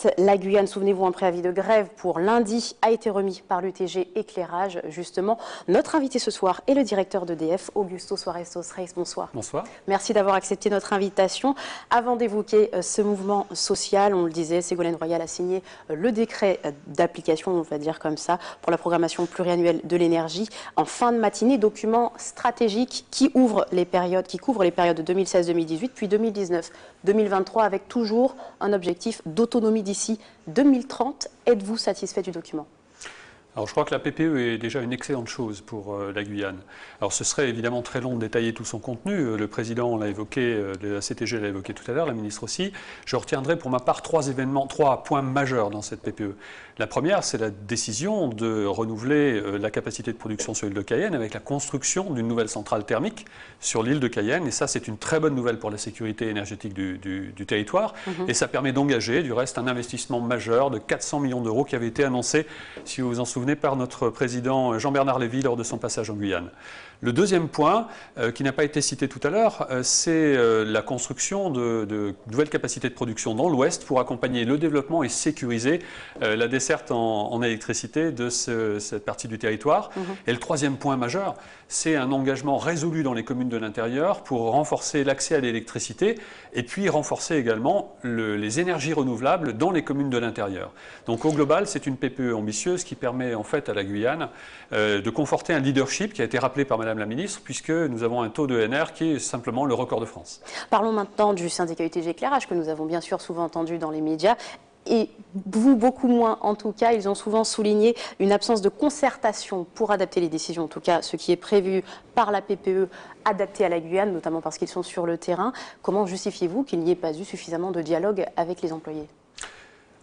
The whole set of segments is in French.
reste, la Guyane, souvenez-vous, un préavis de grève pour lundi a été remis par l'UTG Éclairage. Justement, notre invité ce soir est le directeur d'EDF, Augusto Suarez dos Reis. Bonsoir. Bonsoir. Merci d'avoir accepté notre invitation. Avant d'évoquer ce mouvement social, on le disait, Ségolène Royal a signé le décret d'application, on va dire comme ça, pour la programmation pluriannuelle de l'énergie en fin de matinée, document stratégique qui couvre les périodes de 2016-2018 puis 2019-2023 avec toujours un objectif d'autonomie d'ici 2030. Êtes-vous satisfait du document ? Alors je crois que la PPE est déjà une excellente chose pour la Guyane. Alors ce serait évidemment très long de détailler tout son contenu. Le président l'a évoqué, la CTG l'a évoqué tout à l'heure, la ministre aussi. Je retiendrai pour ma part trois points majeurs dans cette PPE. La première, c'est la décision de renouveler la capacité de production sur l'île de Cayenne avec la construction d'une nouvelle centrale thermique sur l'île de Cayenne. Et ça, c'est une très bonne nouvelle pour la sécurité énergétique du territoire. Et ça permet d'engager, du reste, un investissement majeur de 400 millions d'euros qui avait été annoncé, si vous vous en souvenez, par notre président Jean-Bernard Lévy lors de son passage en Guyane. Le deuxième point, qui n'a pas été cité tout à l'heure, c'est la construction de nouvelles capacités de production dans l'Ouest pour accompagner le développement et sécuriser la desserte en électricité de cette partie du territoire. Et le troisième point majeur, c'est un engagement résolu dans les communes de l'intérieur pour renforcer l'accès à l'électricité et puis renforcer également les énergies renouvelables dans les communes de l'intérieur. Donc au global, c'est une PPE ambitieuse qui permet en fait à la Guyane de conforter un leadership qui a été rappelé par Madame la Ministre, puisque nous avons un taux d'ENR qui est simplement le record de France. Parlons maintenant du syndicat UTG Éclairage que nous avons bien sûr souvent entendu dans les médias. Et vous, beaucoup moins en tout cas, ils ont souvent souligné une absence de concertation pour adapter les décisions, en tout cas ce qui est prévu par la PPE adapté à la Guyane, notamment parce qu'ils sont sur le terrain. Comment justifiez-vous qu'il n'y ait pas eu suffisamment de dialogue avec les employés ?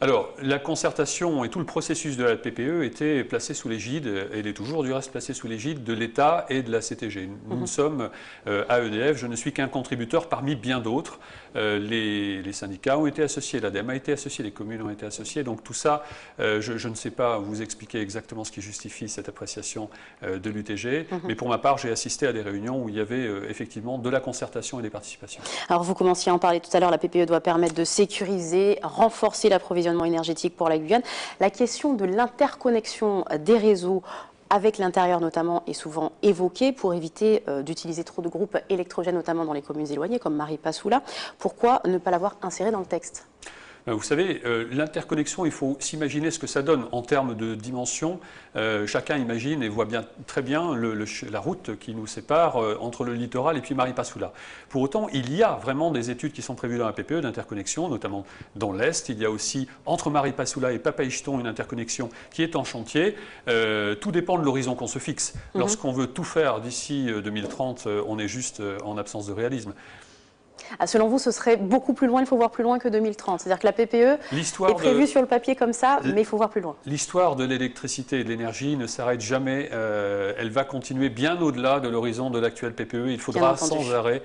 Alors, la concertation et tout le processus de la PPE était placé sous l'égide, et il est toujours du reste placé sous l'égide de l'État et de la CTG. Nous sommes à EDF, je ne suis qu'un contributeur parmi bien d'autres. Les syndicats ont été associés, l'ADEME a été associé, les communes ont été associées. Donc tout ça, je ne sais pas vous expliquer exactement ce qui justifie cette appréciation de l'UTG, mais pour ma part, j'ai assisté à des réunions où il y avait effectivement de la concertation et des participations. Alors vous commenciez à en parler tout à l'heure, la PPE doit permettre de sécuriser, renforcer l'approvisionnement énergétique pour la Guyane. La question de l'interconnexion des réseaux avec l'intérieur notamment est souvent évoquée pour éviter d'utiliser trop de groupes électrogènes, notamment dans les communes éloignées comme Maripasoula. Pourquoi ne pas l'avoir inséré dans le texte ? Vous savez, l'interconnexion, il faut s'imaginer ce que ça donne en termes de dimension. Chacun imagine et voit très bien la route qui nous sépare entre le littoral et puis Maripasoula. Pour autant, il y a vraiment des études qui sont prévues dans la PPE d'interconnexion, notamment dans l'Est. Il y a aussi entre Maripasoula et Papaichton une interconnexion qui est en chantier. Tout dépend de l'horizon qu'on se fixe. Lorsqu'on veut tout faire d'ici 2030, on est juste en absence de réalisme. Ah, selon vous, ce serait beaucoup plus loin, il faut voir plus loin que 2030. C'est-à-dire que la PPE est prévue sur le papier comme ça, mais il faut voir plus loin. L'histoire de l'électricité et de l'énergie ne s'arrête jamais. Elle va continuer bien au-delà de l'horizon de l'actuelle PPE. Il faudra sans arrêt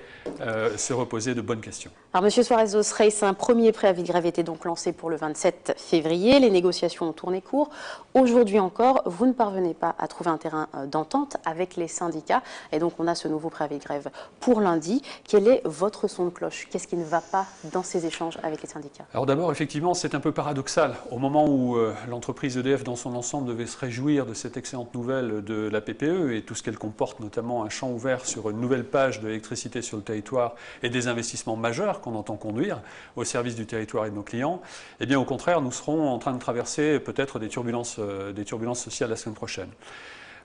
se reposer de bonnes questions. Alors, M. Suarez dos Reis, un premier préavis de grève était donc lancé pour le 27 février. Les négociations ont tourné court. Aujourd'hui encore, vous ne parvenez pas à trouver un terrain d'entente avec les syndicats. Et donc, on a ce nouveau préavis de grève pour lundi. Quel est votre son de cloche? Qu'est-ce qui ne va pas dans ces échanges avec les syndicats? Alors d'abord, effectivement, c'est un peu paradoxal. Au moment où l'entreprise EDF dans son ensemble devait se réjouir de cette excellente nouvelle de la PPE et tout ce qu'elle comporte, notamment un champ ouvert sur une nouvelle page de l'électricité sur le territoire et des investissements majeurs qu'on entend conduire au service du territoire et de nos clients, eh bien au contraire, nous serons en train de traverser peut-être des turbulences sociales la semaine prochaine.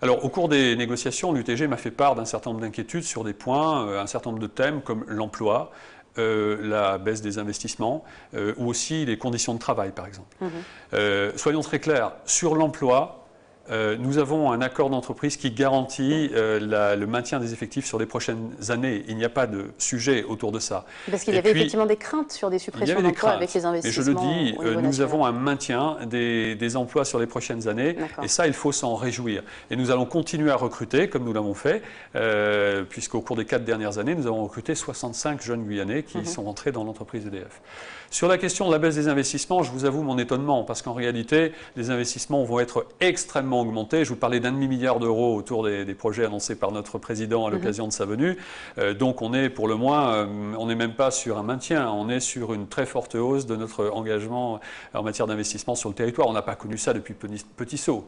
Alors, au cours des négociations, l'UTG m'a fait part d'un certain nombre d'inquiétudes sur des points, un certain nombre de thèmes comme l'emploi, la baisse des investissements ou aussi les conditions de travail, par exemple. Soyons très clairs, sur l'emploi, nous avons un accord d'entreprise qui garantit le maintien des effectifs sur les prochaines années. Il n'y a pas de sujet autour de ça. Parce qu'il y avait effectivement des craintes sur des suppressions d'emplois avec les investissements. Mais je le dis, nous avons un maintien des emplois sur les prochaines années. Et ça, il faut s'en réjouir. Et nous allons continuer à recruter, comme nous l'avons fait, puisqu'au cours des 4 dernières années, nous avons recruté 65 jeunes Guyanais qui sont entrés dans l'entreprise EDF. Sur la question de la baisse des investissements, je vous avoue mon étonnement, parce qu'en réalité, les investissements vont être extrêmement extrêmement augmenté. Je vous parlais d'1,5 milliard d'euros autour des projets annoncés par notre président à l'occasion de sa venue. Donc on est pour le moins, on n'est même pas sur un maintien, on est sur une très forte hausse de notre engagement en matière d'investissement sur le territoire. On n'a pas connu ça depuis Petit Saut.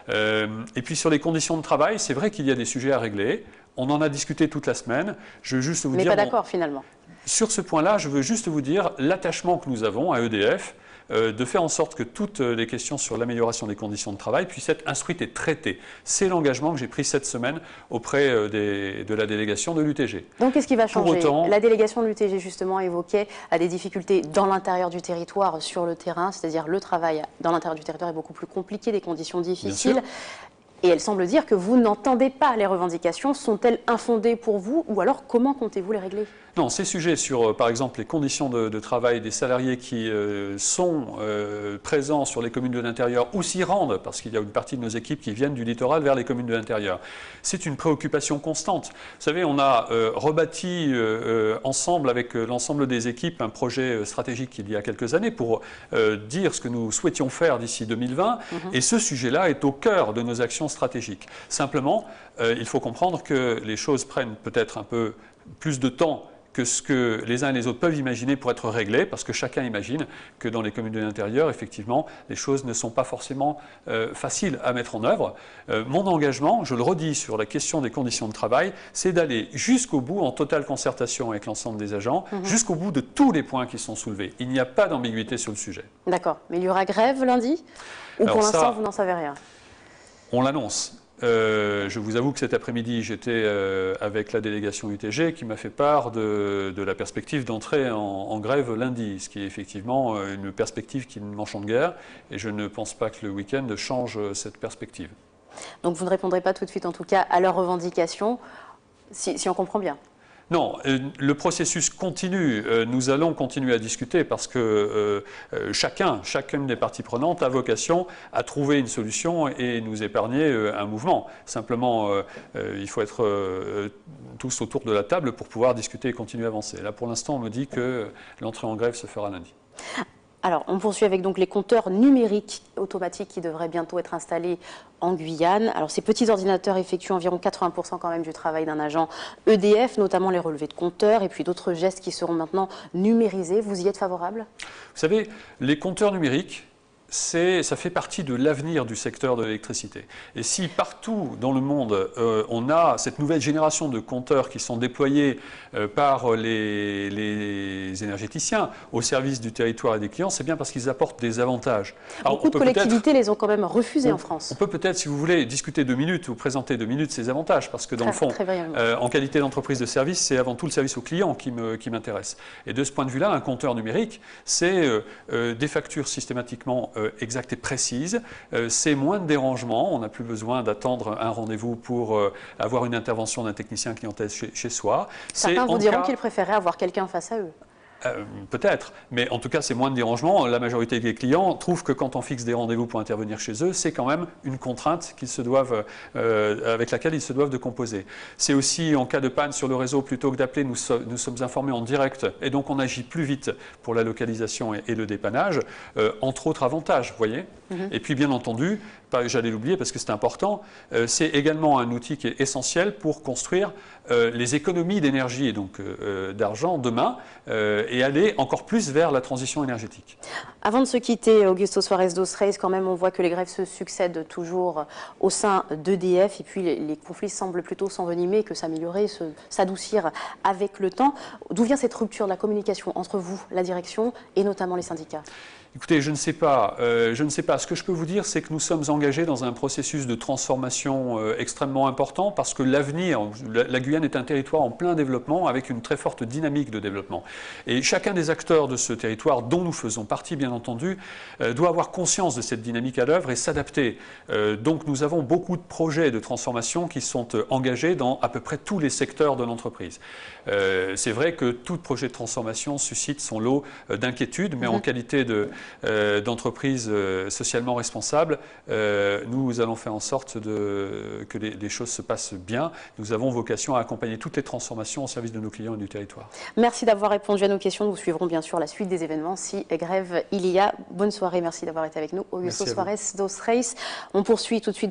Et puis sur les conditions de travail, c'est vrai qu'il y a des sujets à régler. On en a discuté toute la semaine. Je veux juste vous dire... Mais pas d'accord finalement. Sur ce point-là, je veux juste vous dire l'attachement que nous avons à EDF de faire en sorte que toutes les questions sur l'amélioration des conditions de travail puissent être instruites et traitées. C'est l'engagement que j'ai pris cette semaine auprès de la délégation de l'UTG. Donc qu'est-ce qui va changer? Autant, la délégation de l'UTG justement évoquait des difficultés dans l'intérieur du territoire, sur le terrain, c'est-à-dire le travail dans l'intérieur du territoire est beaucoup plus compliqué, des conditions difficiles. Et elle semble dire que vous n'entendez pas les revendications. Sont-elles infondées pour vous ou alors comment comptez-vous les régler? Non, ces sujets sur, par exemple, les conditions de travail des salariés qui sont présents sur les communes de l'intérieur ou s'y rendent, parce qu'il y a une partie de nos équipes qui viennent du littoral vers les communes de l'intérieur, c'est une préoccupation constante. Vous savez, on a rebâti ensemble avec l'ensemble des équipes un projet stratégique il y a quelques années pour dire ce que nous souhaitions faire d'ici 2020, et ce sujet-là est au cœur de nos actions stratégiques. Simplement, il faut comprendre que les choses prennent peut-être un peu plus de temps que ce que les uns et les autres peuvent imaginer pour être réglés, parce que chacun imagine que dans les communes de l'intérieur, effectivement, les choses ne sont pas forcément faciles à mettre en œuvre. Mon engagement, je le redis sur la question des conditions de travail, c'est d'aller jusqu'au bout, en totale concertation avec l'ensemble des agents, jusqu'au bout de tous les points qui sont soulevés. Il n'y a pas d'ambiguïté sur le sujet. D'accord. Mais il y aura grève lundi? Ou alors pour l'instant, vous n'en savez rien? On l'annonce. Je vous avoue que cet après-midi, j'étais avec la délégation UTG qui m'a fait part de la perspective d'entrer en grève lundi, ce qui est effectivement une perspective qui m'enchante guère, et je ne pense pas que le week-end change cette perspective. Donc vous ne répondrez pas tout de suite, en tout cas, à leurs revendications, si on comprend bien? Non, le processus continue. Nous allons continuer à discuter parce que chacune des parties prenantes a vocation à trouver une solution et nous épargner un mouvement. Simplement, il faut être tous autour de la table pour pouvoir discuter et continuer à avancer. Là, pour l'instant, on me dit que l'entrée en grève se fera lundi. Alors, on poursuit avec donc les compteurs numériques automatiques qui devraient bientôt être installés en Guyane. Alors, ces petits ordinateurs effectuent environ 80% quand même du travail d'un agent EDF, notamment les relevés de compteurs et puis d'autres gestes qui seront maintenant numérisés. Vous y êtes favorable? Vous savez, les compteurs numériques, ça fait partie de l'avenir du secteur de l'électricité. Et si partout dans le monde, on a cette nouvelle génération de compteurs qui sont déployés par les énergéticiens au service du territoire et des clients, c'est bien parce qu'ils apportent des avantages. Alors, beaucoup de collectivités les ont quand même refusés en France. On peut peut-être, si vous voulez, discuter 2 minutes ou présenter 2 minutes ces avantages, parce que dans le fond, en qualité d'entreprise de service, c'est avant tout le service au client qui m'intéresse. Et de ce point de vue-là, un compteur numérique, c'est des factures systématiquement exacte et précise, c'est moins de dérangement, on n'a plus besoin d'attendre un rendez-vous pour avoir une intervention d'un technicien clientèle chez soi. Certains vous diront qu'ils préféraient avoir quelqu'un face à eux. Peut-être, mais en tout cas c'est moins de dérangement. La majorité des clients trouvent que quand on fixe des rendez-vous pour intervenir chez eux, c'est quand même une contrainte avec laquelle ils se doivent de composer. C'est aussi en cas de panne sur le réseau, plutôt que d'appeler, nous sommes informés en direct et donc on agit plus vite pour la localisation et le dépannage, entre autres avantages, vous voyez. Et puis bien entendu, j'allais l'oublier parce que c'est important, c'est également un outil qui est essentiel pour construire les économies d'énergie et donc d'argent demain et aller encore plus vers la transition énergétique. Avant de se quitter, Augusto Suárez dos Reis, quand même on voit que les grèves se succèdent toujours au sein d'EDF et puis les conflits semblent plutôt s'envenimer, que s'améliorer, s'adoucir avec le temps. D'où vient cette rupture de la communication entre vous, la direction et notamment les syndicats? Écoutez, je ne sais pas. Ce que je peux vous dire, c'est que nous sommes engagés dans un processus de transformation extrêmement important parce que l'avenir, la Guyane est un territoire en plein développement avec une très forte dynamique de développement. Et chacun des acteurs de ce territoire, dont nous faisons partie bien entendu, doit avoir conscience de cette dynamique à l'œuvre et s'adapter. Donc nous avons beaucoup de projets de transformation qui sont engagés dans à peu près tous les secteurs de l'entreprise. C'est vrai que tout projet de transformation suscite son lot d'inquiétudes, mais en qualité d'entreprises socialement responsables, nous allons faire en sorte que les choses se passent bien. Nous avons vocation à accompagner toutes les transformations au service de nos clients et du territoire. Merci d'avoir répondu à nos questions. Nous suivrons bien sûr la suite des événements si grève il y a. Bonne soirée, merci d'avoir été avec nous. Augusto Suarez dos Reis. On poursuit tout de suite.